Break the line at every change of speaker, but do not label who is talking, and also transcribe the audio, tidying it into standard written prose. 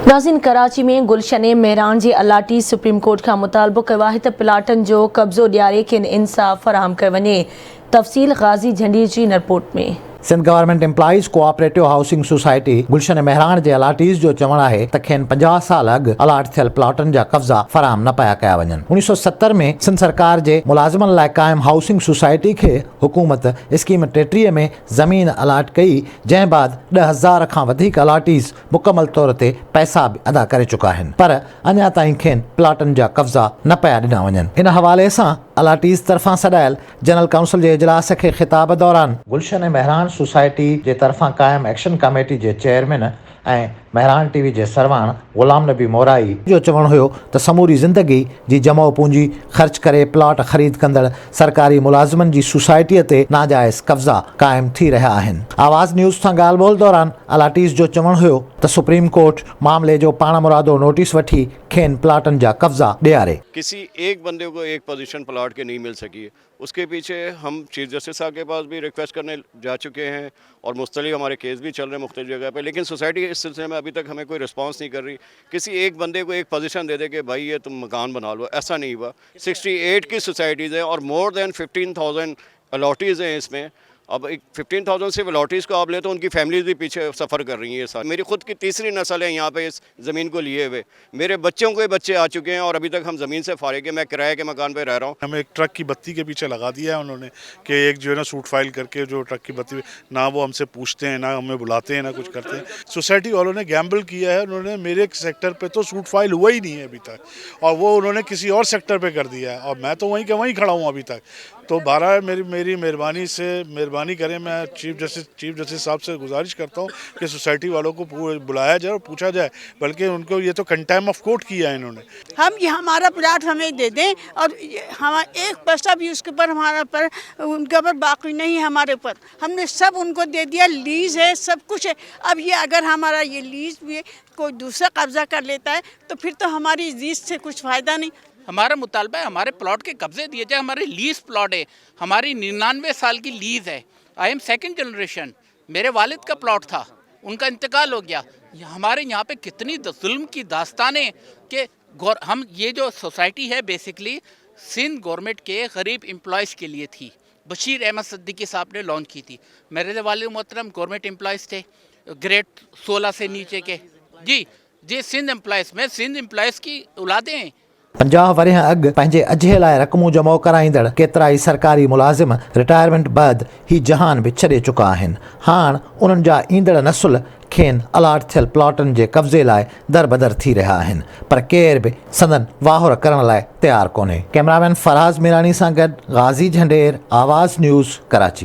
नाज़रीन, कराची में गुलशन मेहरान जी allottee supreme court का मुतालबो कयो आहे त प्लाटन जो कब्ज़ो ॾियारे खेनि इंसाफ़ फराहम कयो वञे। तफ़सील गाज़ी झंडी जी रिपोर्ट में।
Sindh government employees cooperative housing society Gulshan Mehran जे अलाटीज़ जो चवण आहे त खेनि 50 साल अॻु अलाट थियल प्लाटनि जा कब्ज़ा फराहम न पिया कया वञनि। 1970 में सिंध सरकार जे मुलाज़िमनि लाइ क़ाइम हाउसिंग सोसाइटी खे हुकूमत स्कीम 33 में ज़मीन अलाट कई, जंहिं बाद 10,000 खां वधीक अलाटीज़ मुकमल तौर ते पैसा बि अदा करे चुका आहिनि, पर अञा ताईं खेनि प्लाटनि जा कब्ज़ा न पिया ॾिना वञनि। इन हवाले सां अलाटीज़ तरफ़ां सॾायल जनरल काउंसिल जे इजलास खे ख़िताब दौरान गुलशन मेहरान सोसाइटी जे तरफ़ां क़ाइम एक्शन कमेटी जे चेयरमैन ऐं मेहरान टीवी जे सरवाण ग़ुलाम नबी मोराई जो चवणु हुयो त समूरी ज़िंदगी जी जमो पूंजी ख़र्च करे प्लॉट ख़रीद कंदड़ सरकारी मुलाज़िमनि जी सोसाइटीअ ते नाजाइज़ कब्ज़ा क़ाइम थी रहिया आहिनि। आवाज़ न्यूज़ सां ॻाल्हि ॿोल दौरान अलाटीज़ जो चवणु हुयो त सुप्रीम कोर्ट मामले जो पाण मुरादो नोटिस वठी खेनि प्लाटनि जा कब्ज़ा ॾियारे।
किसी एक बंदे को एक पोजीशन प्लाट की नहीं मिल सकी है, उसके पीछे हम चीफ जस्टिस साहब के पास भी रिक्वेस्ट करने जा चुके हैं और मुख्तलिफ हमारे केस भी चल रहे हैं मुख्तलिफ जगह पे, लेकिन सोसाइटी इस सिलसिले में अभी तक हमें कोई रिस्पांस नहीं कर रही। किसी एक बंदे को एक पोजीशन दे दे कि भाई ये तुम मकान बना लो, ऐसा नहीं हुआ। 68 की सोसाइटीज़ हैं और मोर देन 15,000 अलॉटीज़ हैं इसमें। अब 15,000 सिर्फ अलॉटीज़ को आप ले तो उनकी फैमिलीज भी पीछे सफ़र कर रही हैं। मेरी खुद की तीसरी नस्ल है यहाँ पे इस ज़मीन को लिए हुए। मेरे बच्चों के बच्चे आ चुके हैं और अभी तक हम ज़मीन से फारिग है। मैं किराए के मकान पे रह रहा हूँ।
हमें एक ट्रक की बत्ती के पीछे लगा दिया है उन्होंने कि एक जो है ना सूट फाइल करके जो ट्रक की बत्ती, ना वो हमसे पूछते हैं, ना हमें बुलाते हैं, ना कुछ करते हैं। सोसाइटी वालों ने गैम्बल किया है, उन्होंने मेरे सेक्टर पर तो सूट फाइल हुआ ही नहीं है अभी तक, और वो उन्होंने किसी और सेक्टर पर कर दिया है और मैं तो वहीं के वहीं खड़ा हूँ अभी तक। तो बहरहाल मेरी मेहरबानी करें, मैं चीफ जस्टिस साहब से गुजारिश करता हूँ कि सोसाइटी वालों को बुलाया जाए और पूछा जाए, बल्कि उनको ये तो कंटेम्प्ट ऑफ कोर्ट किया है इन्होंने।
हम ये हमारा प्लाट हमें दे दें और हम एक पैसा भी उसके ऊपर हमारा पर उनके ऊपर बाकी नहीं है हमारे ऊपर। हमने सब उनको दे दिया, लीज है, सब कुछ है। अब ये अगर हमारा ये लीज भी कोई दूसरा कब्जा कर लेता है तो फिर तो हमारी लीज से कुछ फ़ायदा नहीं।
हमारा मुतालबा है हमारे प्लॉट के कब्जे दिए जाए। हमारे लीज प्लॉट है, हमारी 99 साल की लीज है। आई एम सेकंड जनरेशन, मेरे वालिद का प्लॉट था, उनका इंतकाल हो गया। हमारे यहाँ पे कितनी जुल्म की दास्तानें कि हम ये जो सोसाइटी है बेसिकली सिंध गवर्नमेंट के गरीब एम्प्लॉयज़ के लिए थी। बशीर अहमद सिद्दीकी साहब ने लॉन्च की थी। मेरे वालिद मोहतरम गवर्नमेंट एम्प्लॉयज़ थे, ग्रेड 16 से नीचे के। जी सिंध एम्प्लॉयज़ में सिंध एम्प्लॉयज़ की औलादें हैं।
50 वरियां अॻु पंहिंजे अझे लाइ रक़मूं जमो कराईंदड़ केतिरा ई सरकारी मुलाज़िम रिटायरमेंट बैदि ही जहान बि छॾे चुका आहिनि। हाणे उन्हनि जा ईंदड़ नसुल खेनि अलाट थियल प्लॉटनि जे कब्ज़े लाइ दरबदर थी रहिया आहिनि, पर केर बि संदन वाहुर करण लाइ तयारु कोन्हे। कैमरामैन फराज़ मीरानी सां गॾु गाज़ी झंडेर, आवाज़ न्यूज़, कराची।